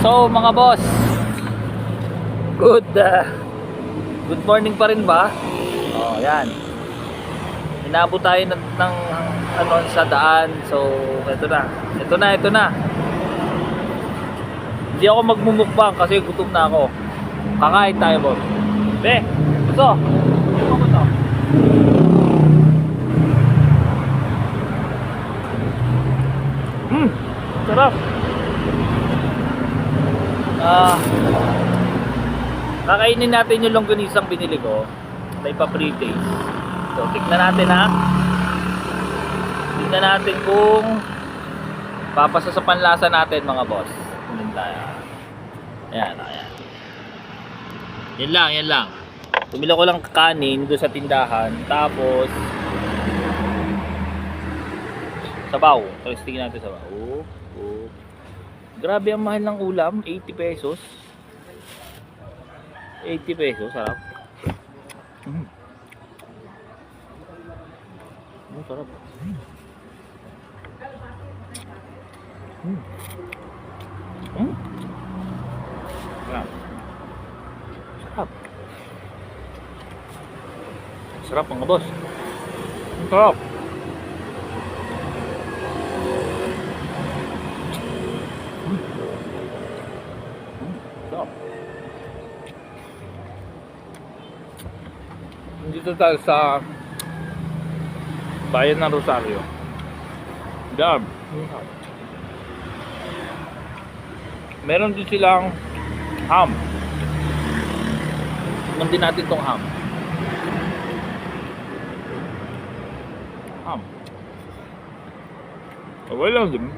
So mga boss, good morning pa rin ba? Oh, yan. Inabot tayo ng ano sa daan. So, ito na. Hindi ako magmumukbang kasi gutom na ako. Kakain tayo, boss. Be, gusto. Gusto mo to? Sarap. Kakainin natin yung longganisang binili ko. May pa-pre-taste. So, tignan natin ha. Tignan natin kung papasa sa panlasa natin mga boss. Tignan tayo. Ayan. Yan lang. Tumila ko lang kanin doon sa tindahan. Tapos sabaw. Tapos tingnan natin sabaw. Grabe ang mahal ng ulam. 80 pesos. 80 pesos. Sarap. Sarap. Sarap. Sarap mga boss. Sarap. Sarap. Dito tayo sa bayan ng Rosario. Dam. Meron din silang ham. Tignan din natin tong ham. Okay lang din.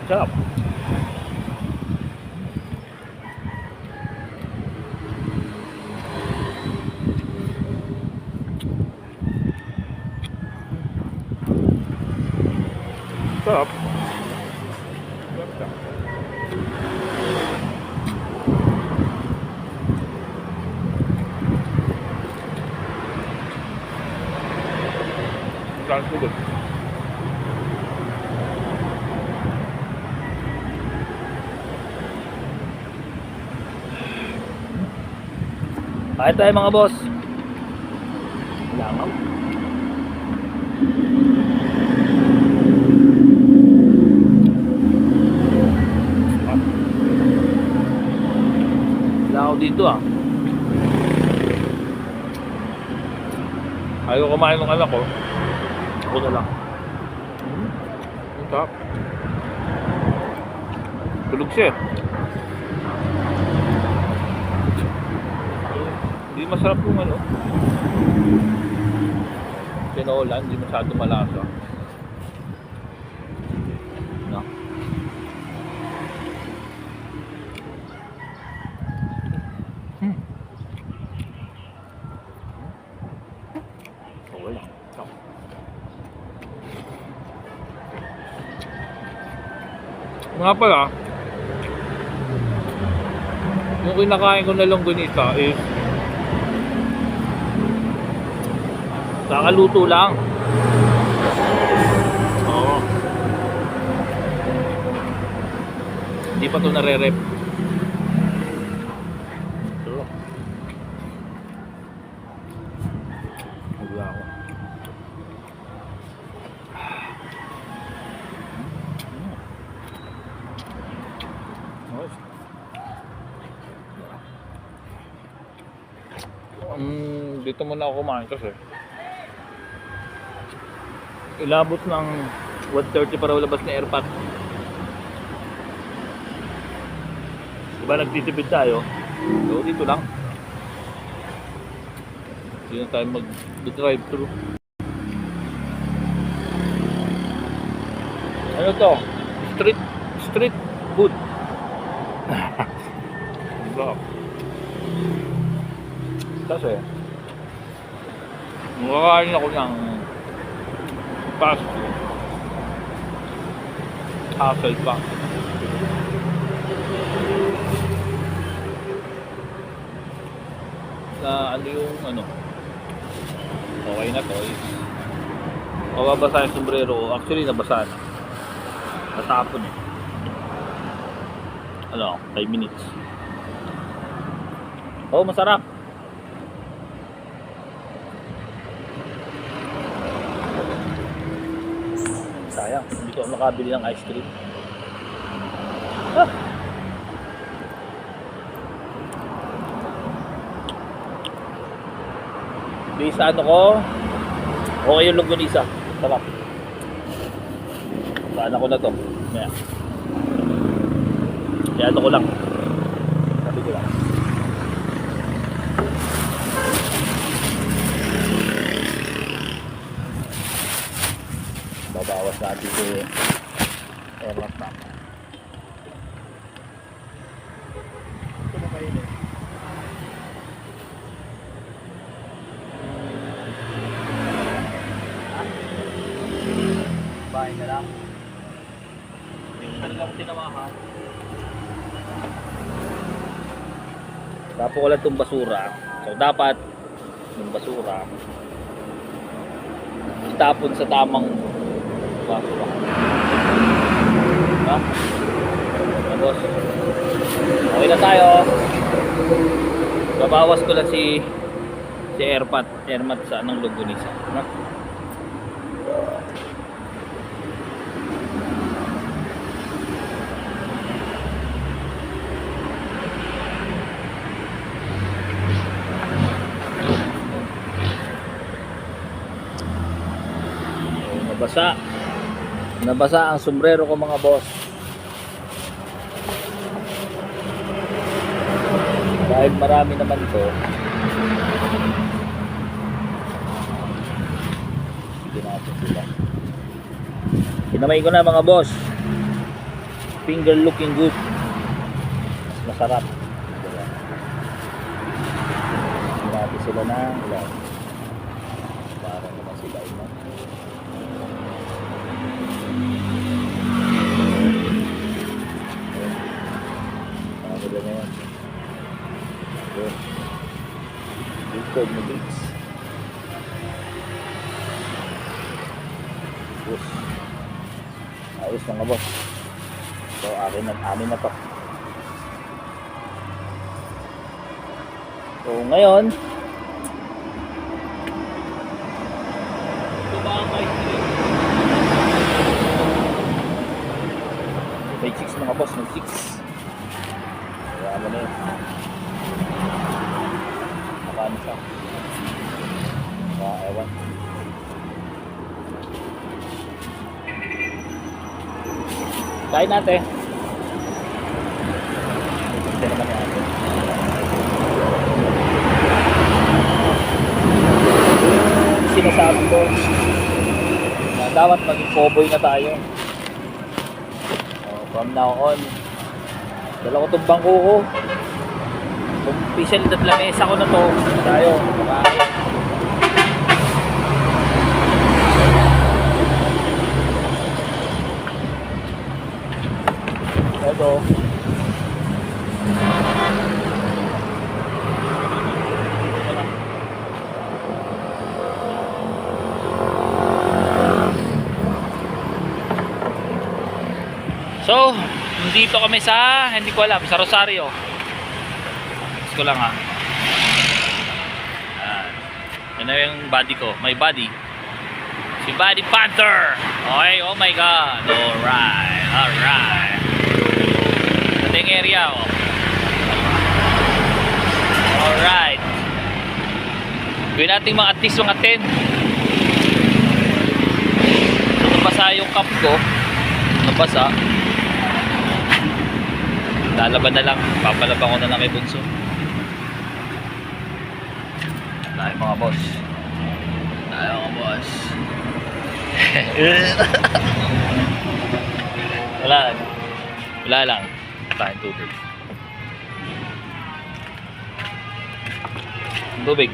Sarap. Sarap. Sounds good. Kahit tayo mga boss. Langaw. Langaw dito ah. Ayaw kumain ng anak ko. Ako na lang. Ang sarap. Tulog siya. Hindi masarap yung ano. Tinola, hindi masyado malasa. No. Okay lang. Nga pala, yung kinakain ko na longganisa is kakaluto lang. Oo. Hindi pa ito nare-rep. Wala ako. Dito muna ako kumain kasi ilabot ng 1:30 para labas na airpot. Diba nagtitipid tayo? So dito lang. Hindi na tayo mag-drive thru. Ano to? Street food. Diba? Kasi makakain ako ng fast food. Hassle pa. ano yung ano. Okay na to. Mababasa yung sombrero ko. Actually, nabasa na. Natapon eh. Ano, 5 minutes. Oh, masarap. Sayang, hindi ko makabili ng ice cream. Ah. Di sa ano ko, okay yung longganisa. Sarap. Saan ako na to? Kaya. Kaya ano ko lang. Sabi ko lang. Babawas natin si airlock map. Ito na kayo eh. Bahay na lang. Hindi ko talaga ako tinamahan. Tapo ko lang itong basura. So dapat yung basura itapon sa tamang basura. Diba? Tapos okay na tayo. Babawas ko lang si airmat sa anong longganisa. Diba? Nabasa ang sombrero ko mga boss. Dahil marami naman to. Sige natin sila. Pinamay ko na mga boss. Finger looking good. Mas masarap. Sige natin sila na ilan. Para naman sila ilan. Good movies. Yes. Ayos mga boss. So amin na to. So ngayon ito ba ang ice cream? May 6 mga boss, may 6. Kaya mo na yun. Nakano siya. Ewan. Kain natin. Ito naman natin. Sinasabi ko na dapat maging cowboy na tayo. From now on, dala ko itong bangko ko. Official na lamesa ko na to. Tayo, makain. Ito. So, dito kami sa, hindi ko alam, sa Rosario. Gusto ko lang ha. Yan na yung body ko, my body. Si Body Panther. Okay, oh my god. Alright, alright. Ito yung area oh. Alright. Gawin natin mga at least mga 10. So, nabasa yung cup ko. Nabasa. Lalaban na lang. Papalaban ko na lang kay Bunso. Tayo mga boss. Tayo mga boss. Wala lang. Tayo tubig. Tubig.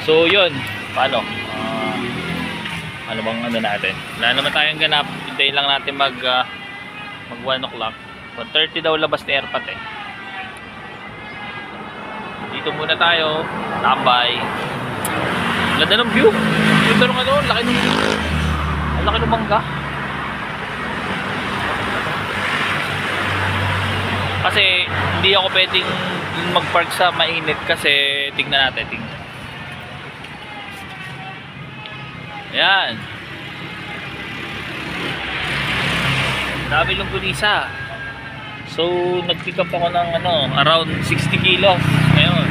So yun. Paano? Ano bang ano natin? Wala naman tayong ganap. Hintayin lang natin mag 1 o'clock. 1:30 daw labas ni Airpat eh. Dito muna tayo. Tambay. Ganda ng view. Dito nung ano, laki ng ang laki ng mangga. Kasi hindi ako pwedeng mag-park sa mainit kasi tingnan natin. Ayan. Dami longganisa. So, nag-pick up ako ng around 60 kilos. Ngayon.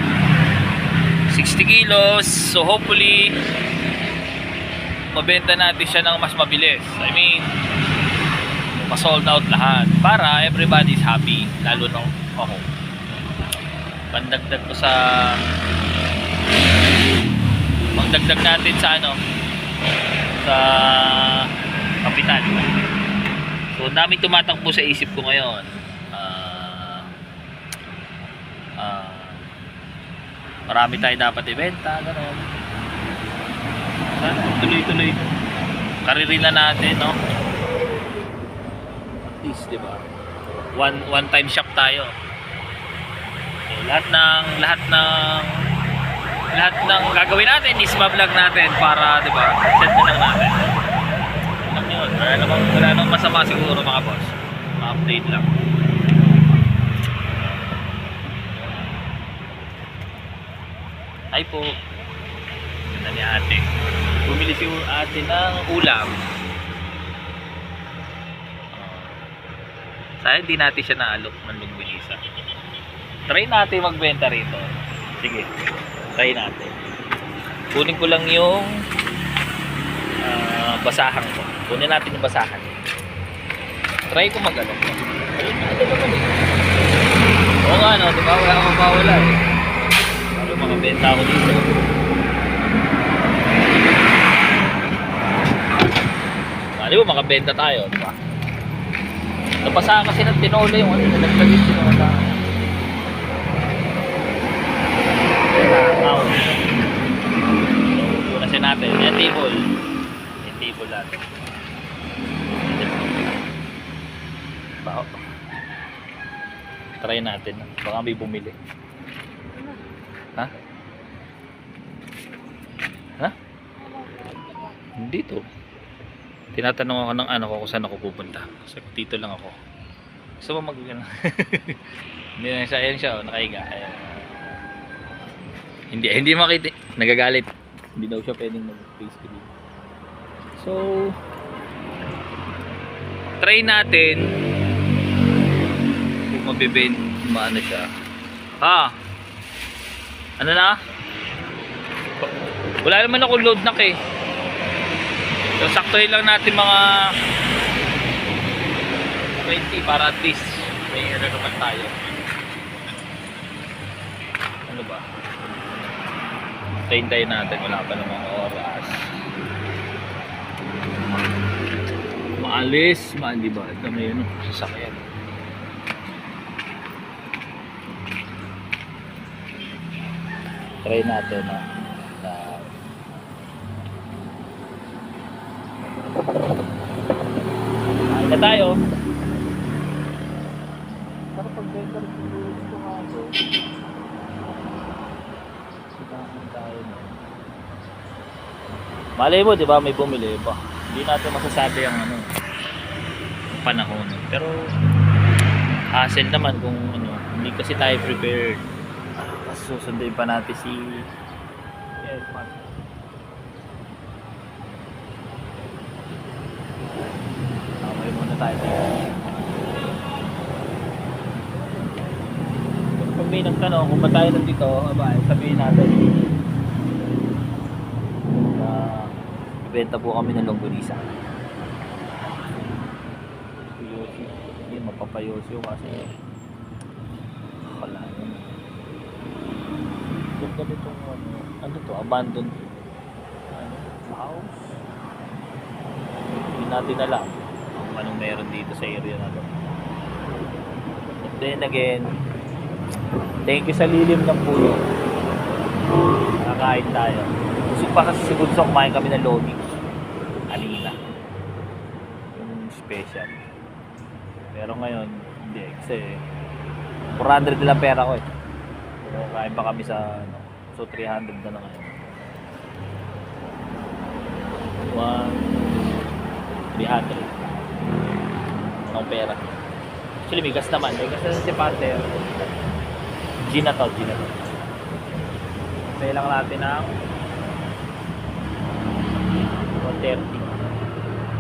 60 kilos. So, hopefully, mabenta natin siya ng mas mabilis. I mean, ma-sold out lahat. Para everybody's happy. Lalo na ako. Pandagdag ko sa... Magdagdag natin sa sa kapital. So, daming tumatakbo sa isip ko ngayon. Marami tayo dapat ibenta, gano'n. Sana tuloy-tuloy karerina natin, no? At least, di ba? One time shop tayo. So, lahat ng gagawin natin is ma-vlog natin para, di ba? Set na lang natin. Alam niyo, wala namang masama siguro, mga boss. Ma-update lang. Ay po. Ganda ni ate. Bumili si ate ng ulam. Sayang di natin siya naalok ng longganisa. Try natin magbenta rito. Sige. Try natin. Kunin ko lang yung basahan ko. Kunin natin yung basahan. Try ko mag-alok. Ayun, ito naman eh. Oo nga, no? Diba? Wala akong mawala eh. Makabenta ako dito. Di ba makabenta tayo, di ba? Napasa kasi ng tinola yung nagtagit tinola. Una siya natin. Yan table. Yan table natin. Baho. Try natin. Baka may bumili. Ha? Ha? Dito. Tinatanong ako ng ko kung saan ako pupunta. So, dito lang ako. Gusto mo mag-gana? Hindi na siya. Ayan siya. Nakahiga. Ayan. Hindi makita. Nagagalit. Hindi daw siya pwedeng mag-face screen. So, try natin kung mabibend. Maano siya. Ano na? Wala naman ako load knock eh. So saktohin lang natin mga 20 para at least may naman tayo. Ano ba? Tayin natin. Wala pa namang oras. Maalis. Diba? Ito may sasakyan. Try natin kain na tayo. Para pag-benta rin ito nga ito. Sitahan tayo. Malay mo, di ba? May bumili pa. Hindi natin masasabi ang panahon. Pero hassle naman kung hindi kasi tayo prepared. Susunduin pa natin si Edman. Okay muna tayo. Pag may nagtanong kung ba tayo nandito, sabihin natin ibenta po kami ng longganisa. Hindi mapapayosyo kasi wala ganitong abandoned house. Hindi natin alam kung anong meron dito sa area na to. And then again, thank you sa lilim ng puno. Nakakain tayo. Gusto pa kasi siguro sa kumain kami ng lobby. Alina. Yung special. Pero ngayon, hindi. Kasi 400 lang pera ko eh. So, kain pa kami sa ano. So 300 na lang ngayon. 300. Anong pera? Actually, may gas naman. May gas na si Pater. G na to. Pay lang natin ng 130.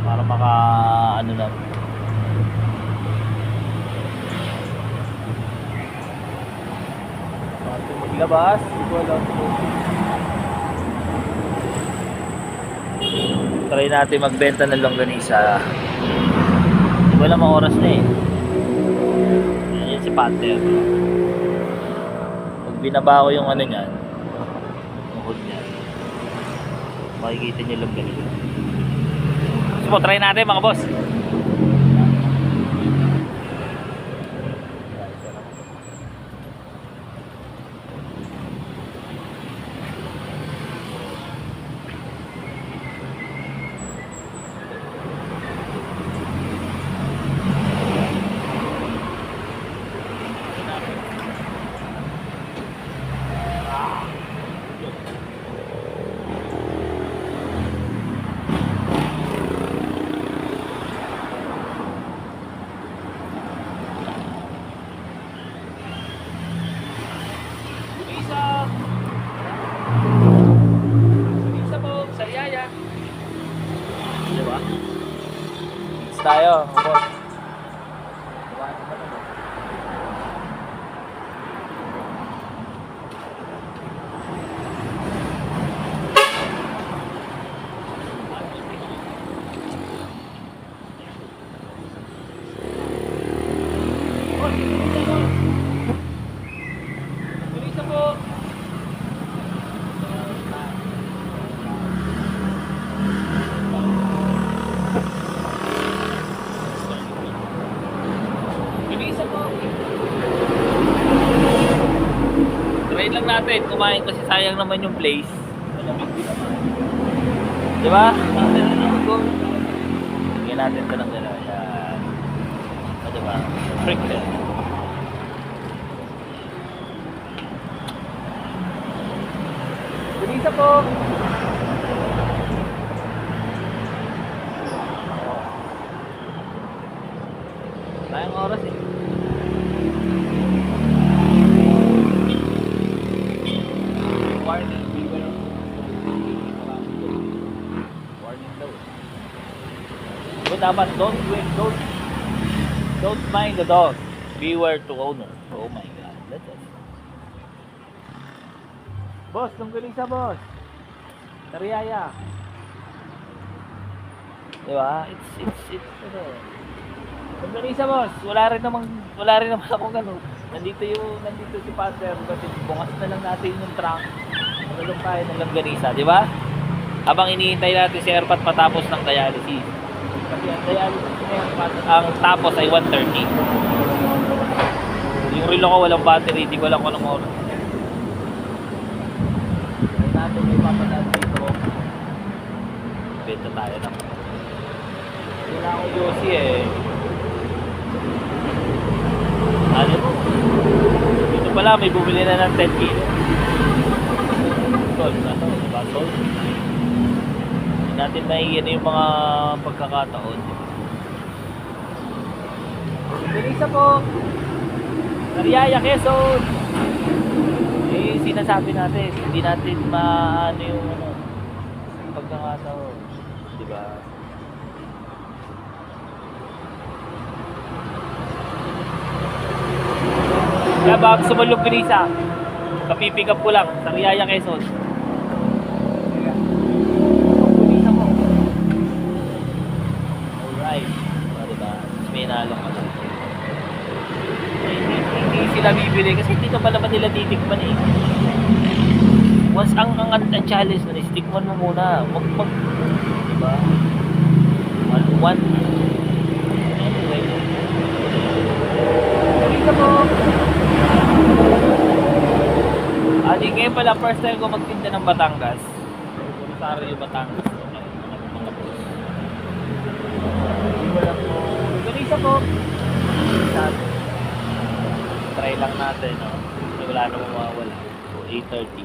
Para maka ano na. Maglabas. Try natin magbenta ng longganisa. Wala mga oras na eh. Yan si Pater. Pag binaba ko yung ano niyan, yung hood niyan, makikita niyo longganisa. So, try natin mga boss. Diba? Mix tayo, boss. Try lang natin, kumain kasi sayang naman yung place. Diba? Bigyan natin ito ng gano'n. Yan. O diba? Freak na. Ganisa po! Sayang oras eh. Warning daw. But dapat don't mind the dog. Beware to owner. Oh my god. That's it. Boss, tungkulisa boss. Tariyaya. Diba? It's ano. Tungkulisa boss. Wala rin naman ako gano'n. Nandito si Pater kasi bungas na lang natin yung trunk. Nalong tayo ng longganisa, di ba? Habang iniintay natin si Airpat matapos ng dialysis. Kasi ang dialysis ni Airpat, ang tapos ay 1:30. Yung relo ko walang battery, di ko alam kung anong oras. Kaya natin may papadaan dito. Benta tayo na. Hindi na ako Yossi eh. Ano mo? Dito pala may bumili na ng 10 kilo. Sol, ano? Diba sol? Hindi natin naiyan yung mga pagkakataon. Bilisa po! Nariyaya, Quezon! Eh, sinasabi natin, hindi natin maano yung ano, pagkakataon. Diba? Kaya ba, gusto mo longganisa? Kapipick up ko lang, sa Riyaya, Quezon. Longganisa mo. Alright. Diba? May nalong ka lang. Hindi sila bibili kasi hindi ka pa naman nila titikman eh. Once ang challenge na istikman mo muna. Diba? One. Anyway. Longganisa mo. Di ngayon pala, first time ko magtinda ng Batangas. Rosario, Batangas. Mga boss. Wala po. Ganisa po. Try lang natin, no? wala namang mawawala. So 8:30.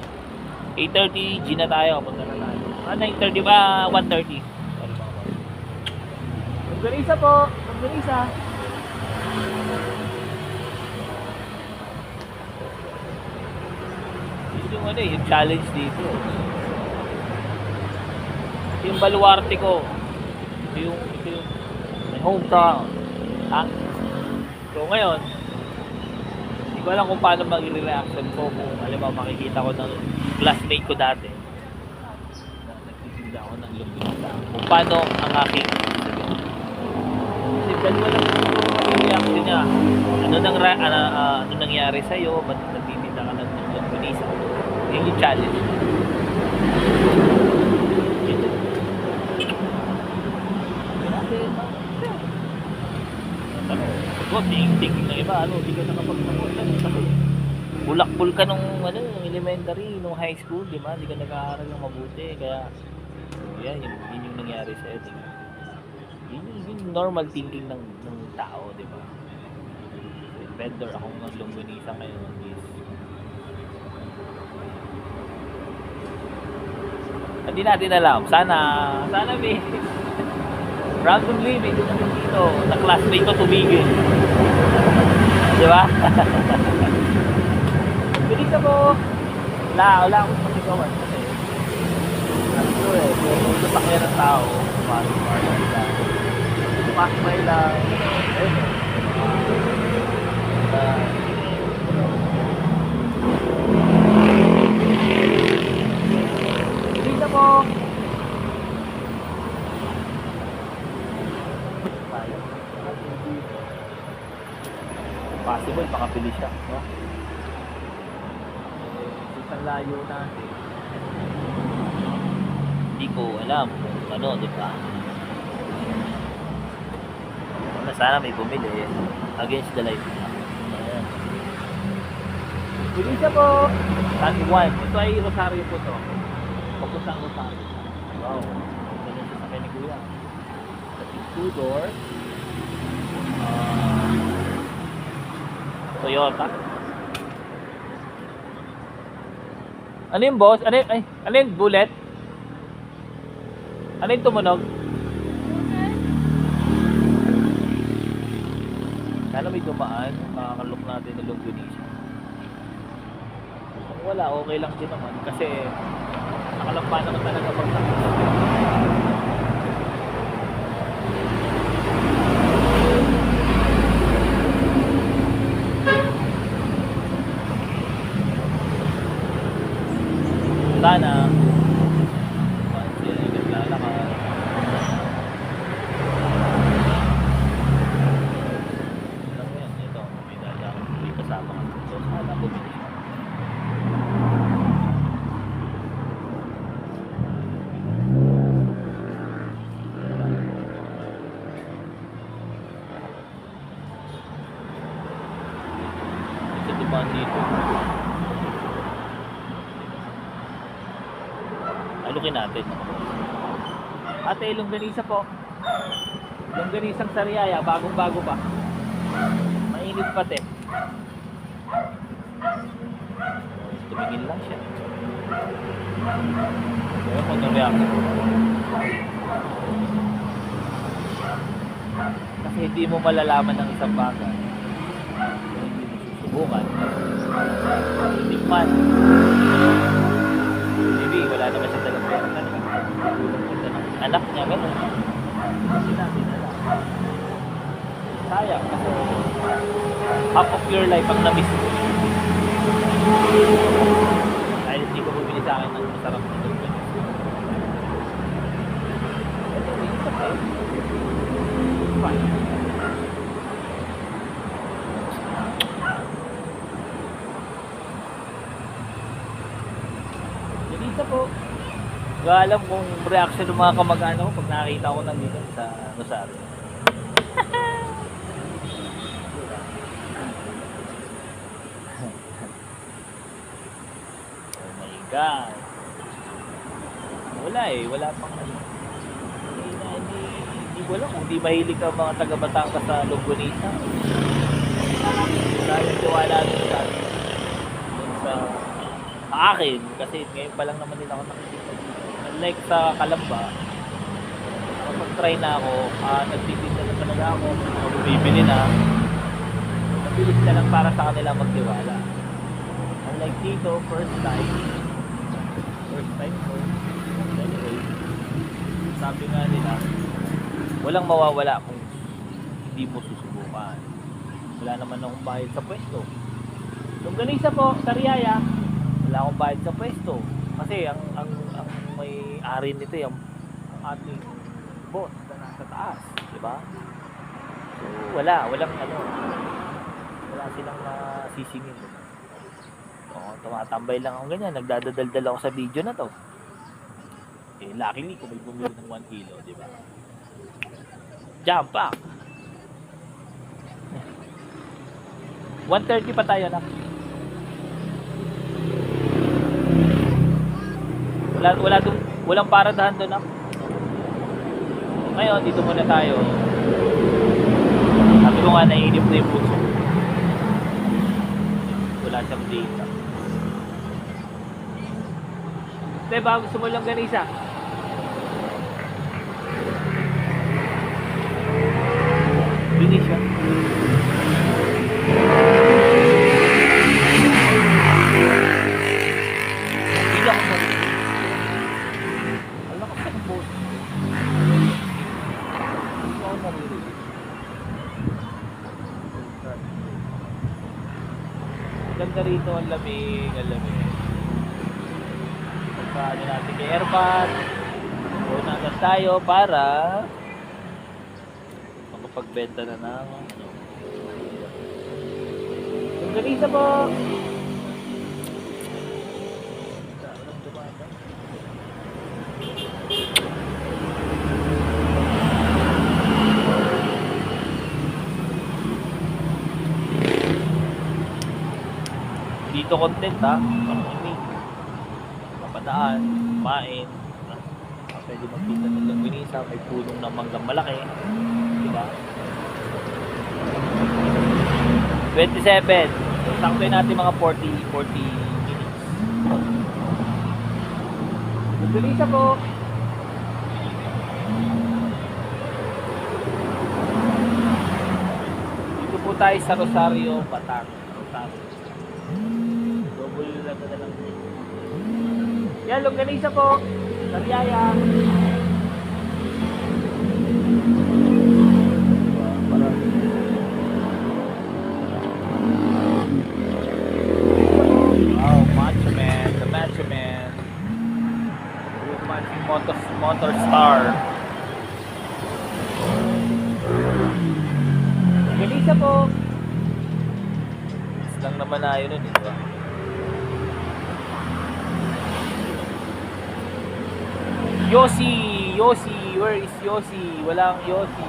8:30 G na tayo, punta na tayo. 9:30 ba? 1:30. Sorry mga boss. Organisa po, organisa. Yung ano yung challenge dito. Yung baluarte ko. Ito yung my hometown. Ha? So ngayon, hindi ko alam kung paano magiging reaction ko kung alam mo makikita ko ng classmate ko dati. Nagtitinda ako ng lumpia. Kung paano ang aking sabihin. Kasi dalawa lang yung reaction niya. Ano nangyari sa'yo? Ba't nagtitinda ka ng lumpia? Yun yung challenge. Huwag tingin ng iba, hindi ka nakapagpapunta kasi bulakbol ka nung elementary, nung high school, di ba? Hindi ka nag-aaral ng mabuti, kaya yun yung nangyari sa iyo. Yun yung normal thinking ng tao, di ba? Vendor akong naglunggunisa ngayon is hindi natin alam. Sana may randomly may dumating dito na classmate ko tumigil. Di ba? Bilis ako. Wala akong pasigawan kasi ano kung sasakyan ng tao, pumasok lang. Bilis ako. Possible, makapili siya, no? Isang layo natin. Hindi ko alam kung ano, di ba? Sana may bumili against the light. Ayan. Bili siya po. Tag 1. Ito ay Rosario po to. Papunta ang Rosario. Wow. Ganun siya sa kanya ni Kuya. Two door. Toyota. Ano yung boss? Ano yung bullet? Ano yung tumunog? Sana may dumaan. Makakalok natin ng longganisa. Kung wala, okay lang din naman. Kasi nakalampa naman talaga pagtakot. Sana sila yung naglalakad. Alam mo yan, ito may dala may kasama ka dito. Sana bumili siya. Ito diba dito? Alukin natin. Ate, longganisa po. Longganisang Sariaya, bagong-bago pa. Mainit pa, te. Tumingin lang siya. Kaya kung na-reaction. Kasi hindi mo malalaman ng isang bagay. Hindi mo susubukan. Hindi man. Maybe wala naman siya talagang pera na anak niya, gano'n. Hindi natin alam. Sayang kasi half of your life ang na-miss mo. Dahil hindi ko bumili sa akin ng masarap na ito. It's okay. Fine. Ganito po. Hindi alam kung reaction ng mga kamag-anak ko pag nakakita ko nandito sa Rosario. Oh my God. Wala pang hindi ko alam kung di mahilig ka mga taga-Batangas sa longganisa. Wala yung tiwala doon sa atin. akin, kasi ngayon pa lang naman din ako nakikita dito. Unlike sa Kalamba, kapag try na ako, nagtitinda na talaga ako, bibili na, mabilis na lang para sa kanila magtiwala. Unlike dito, first time ko. Anyway, sabi nga nila, walang mawawala kung hindi mo susubukan. Wala naman akong bayad sa pwesto. Longganisa po, Sariaya, wala akong bayad sa pwesto. Kasi ang may-ari nito yung ating boss na nasa taas, di ba? So, walang wala silang sisingin. Oo, tumatambay lang ako ganyan, nagdadaldal ako sa video na to. Eh, luckily, kung may bumili ng 1 kilo, di ba? Jump pack! 130 pa tayo na. Walang paradahan doon na. Ngayon, dito muna tayo. Sabi ko nga, naiinip na yung puso. Wala siyang data. Diba, gusto mo lang ganisa? Binis siya. Hindi ako mo. Alam ko sa boss. Hindi ako naririnig. Ganda rito, ang lamig. Pagkaano natin kay Airpad. Doon natin tayo para pagbenta na ng yung ganisa po. Dito content papadaan, kumain, pwede magpita ng longganisa, may punong ng manggang malaki, diba? 27. So, saktuin natin mga 40 minutes. Longganisa po. Dito po tayo sa Rosario, Batangas. Double lang na lang. Yan, longganisa po. Sariaya. Wow, Macho Man, the Macho Man. Motor Star. Longganisa po. Lang naman na yun, di ba? Yossi, where is Yossi? Walang Yossi.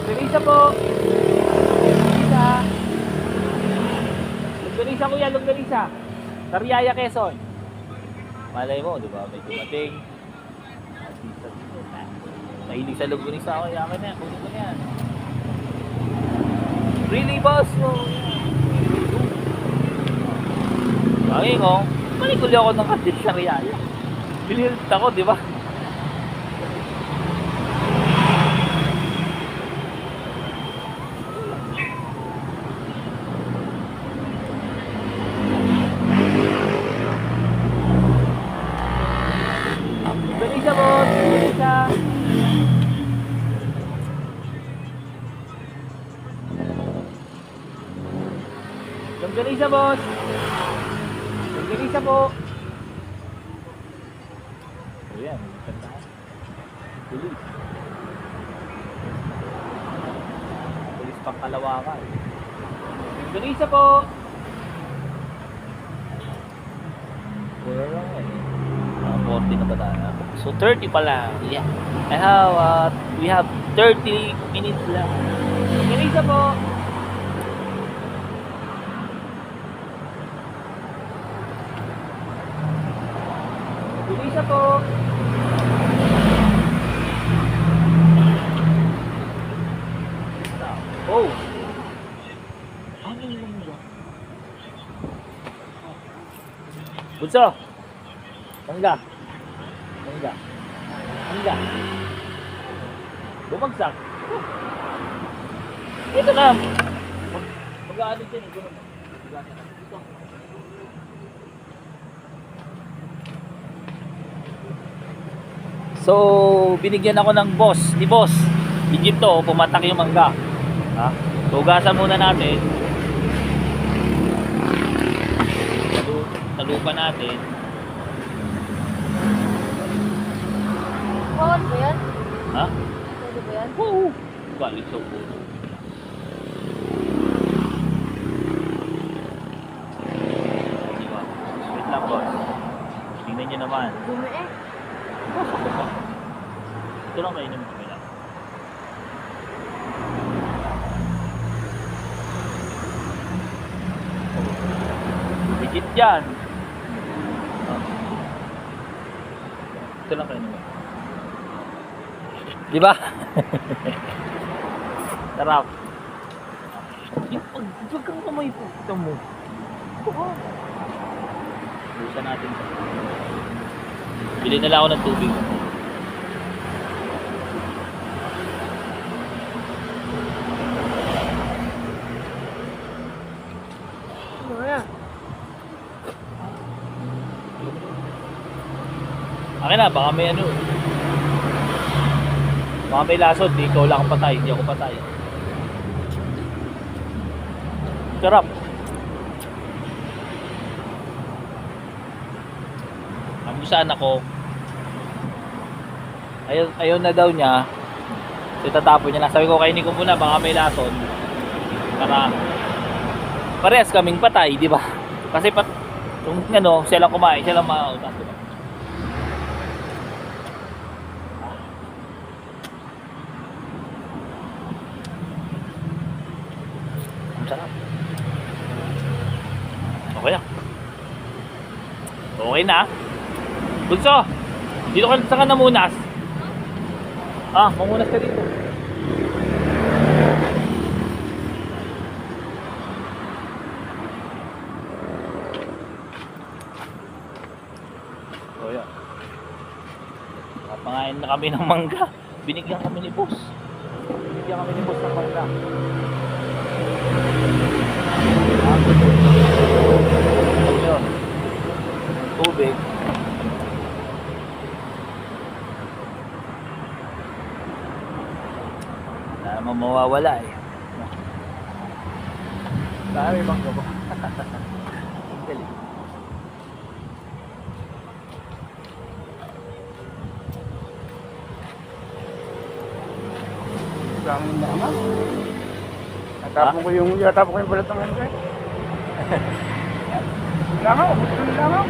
Longganisa po. Longganisa kuya, longganisa. Sariaya, Quezon. Malay mo, di ba? May dumating. Nahilig sa longganisa ako. Yakin na yan. Kunin ko na yan. Really, boss? Bakit ko? Malikuli ako ng kandil Sariaya. Bililit ako, di ba? Longganisa, boss. Longganisa po. O yan, magandaan. Pulis. Pulis pang Kalawakan. Longganisa po. Wala lang eh. 40 na ba tayo? So 30 pa lang. Yeah. And how we have 30 minutes lang. Elisa po. Elisa po. Oh. Ano yung ba? Bunso. Mangga. Mangga. Mangga. Bumagsak. Ito na. Mag-aano dyan. Ito na. Ito. So, binigyan ako ng boss. Ni boss. Legit to. Pumatak yung mangga. Ha? Tugasan muna natin. Talupan natin. Bawal ba yan? Ha? Pwede ba yan? Oo. Balik sa puno. Diba? Sweet lang, boss. Tingnan nyo naman. Dumi eh. Ito lang mainom kami lang. Legit yan. Ito lang kayo naman. Diba? Sarap. Huwag kang kamay po. Ito mo. Busan natin. Bili na lang ako ng tubig. Ano yan? Akin na, baka may ano. Baka may lasod, di ikaw lang ang patay, hindi ako patay. Sarap. Ang saan ako, ayaw na daw niya, so itatapon niya na. Sabi ko, kainin ko muna, baka may lasod. Para, parehas kaming patay, di ba? Kasi yung ano, siya lang kumain, siya lang mauna. Sarap. Okay na. Okay na. Bunso, dito ka sa namunas. Mamunas ka dito. So yan. Nakapangain na kami ng mangga. Binigyan kami ni boss. Binigyan kami ni boss ng mangga. Yun. Tubig. Wala naman mawawala eh. Dami bang gabo? Galing. Daming naman. Natapon ko yung balat ng ano eh. Langaw, gusto ng langaw.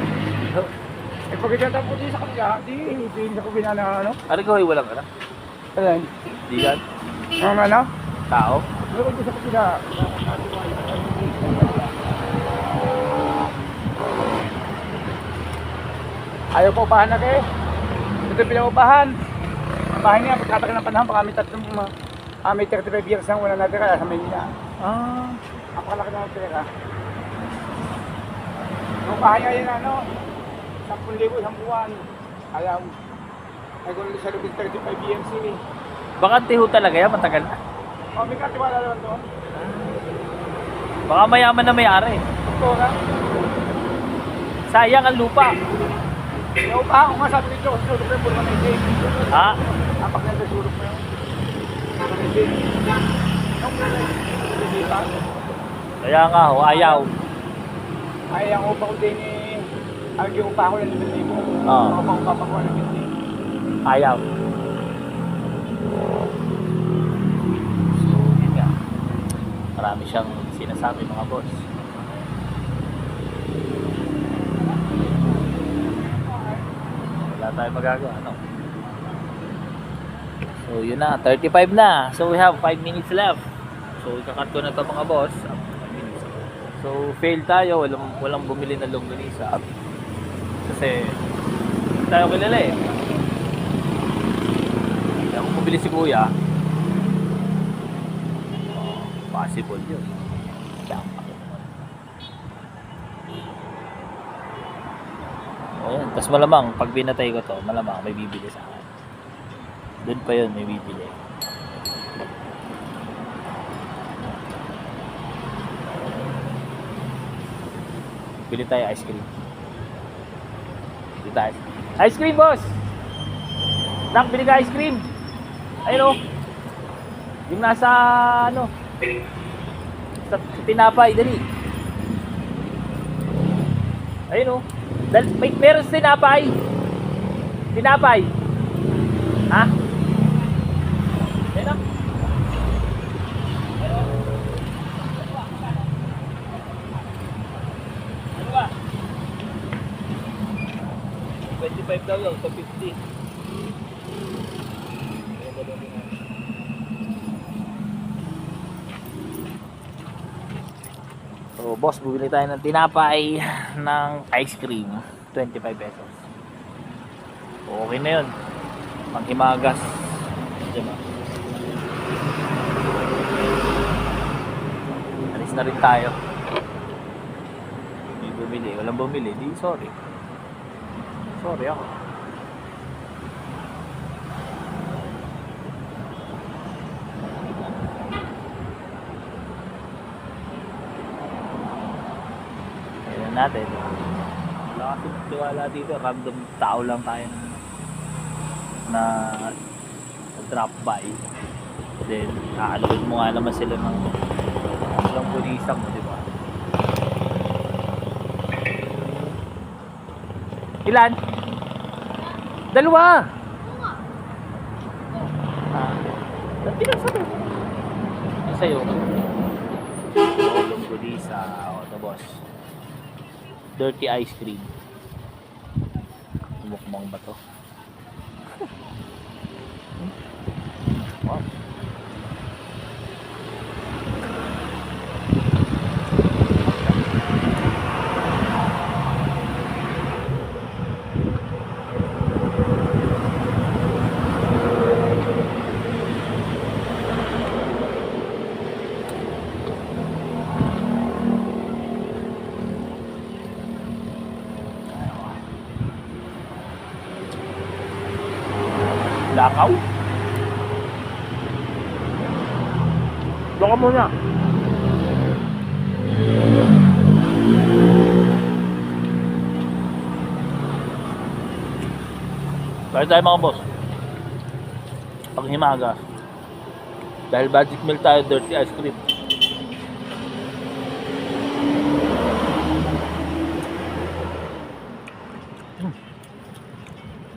Eh pag itatapon ko sa kapila, hindi ko binana ano. Ari ko ay walang ano? Ayan. Digan? Mga ano? Tao? Meron ko sa kapila. Ayaw pa upahan na kayo. Ito pinaupahan. Bahay niya, pagkatagal ng panahon, baka may 35 years nang wala natin kaya sa Manila. Ang kalaki na ng pera. Yung bahay niya yun, 10,000 isang buwan. Ayaw. Ay kung sa lubid 35 years yun eh. Bakante ho talaga yan, matagal na. May katiwala naman to. Baka mayaman na may-ari. Ito na. Sayang ang lupa. Naupahan ko nga sabi nito, sulok na yung puro na yung Ha? apak na yung sulok na yun. Kaya nga ho, ayaw. Ay, ang upa ko din eh, ang upa ko ng 5,000. Oo. Ang upa ko ng 5,000. Ayaw. So, yun nga. Marami siyang sinasabi mga boss. tayo magagawa, no? So, yun na. 35 na. So, we have 5 minutes left. So, ikakat ko na ito mga boss. 5 minutes. So, fail tayo. Walang bumili ng longganisa. Kasi, hindi tayo kilala eh. Kaya kung bumili si kuya, possible yun. Ayan. Tapos malamang, pag binatay ko to, malamang may bibili sa akin. Doon pa yun, may bibili. Bili tayo ice cream. Bili tayo. Ice cream, boss! Nak, bili ka ice cream! Ayun o. Yung nasa, ano, sa tinapay, dali. Ayun o. Meron sa tinapay. Tinapay. Ha? Ayun o. Ano ba? 25 daw yun, sa 50. So, boss, bumili tayo ng tinapay ng ice cream. 25 pesos. Okay na yun. Panghimagas. Diba? Alis na rin tayo. Hindi bumili. Walang bumili. Di, sorry. Sorry ako. Natin. Wala kasi tiwala dito. Random tao lang tayo na drop by. Then, aalawin mo nga naman sila ng walang punisa mo, di ba? Ilan? Dalawa! Ba't pinagsabi? Ang sa'yo? Walang punisa. O, ito boss. Dirty ice cream. Mukbang ba to? Wow. Lakaw? Baka muna. Kaya tayo mga boss. Panghimaga. Dahil magic meal tayo, dirty ice cream.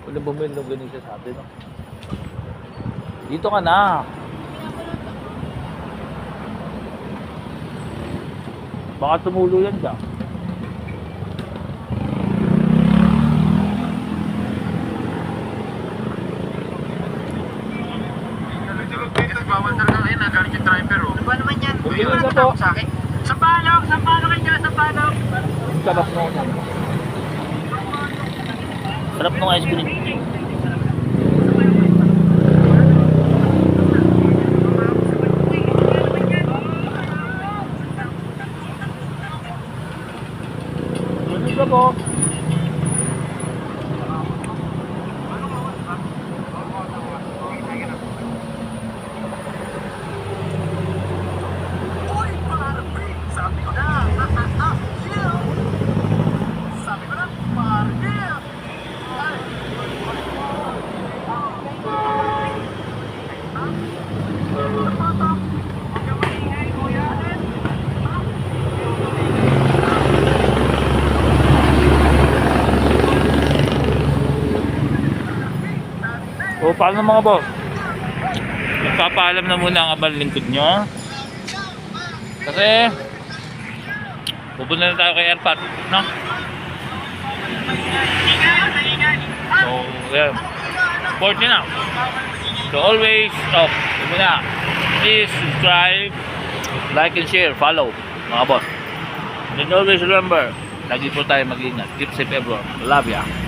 Wala bumili ng ganito sa atin, no? Dito ka na. Baka tumulo yan ka. Bawal talaga ngayon, nagalit yung driver. Ano naman yan? Bumili ka po. Sa akin? Sa palok kayo dyan, sa palok. Sarap nung ano. Sarap nung ice cream. Bumili ka po. O, paano mga boss? Nagpapaalam na muna ang abang lingkod nyo. Kasi pupunta na tayo kay Airpot, no? So Okay. 40 na. So always, ito na. Please subscribe, like and share, follow, mga boss. And always remember, lagi po tayo mag-ingat. Keep safe everyone. Love ya.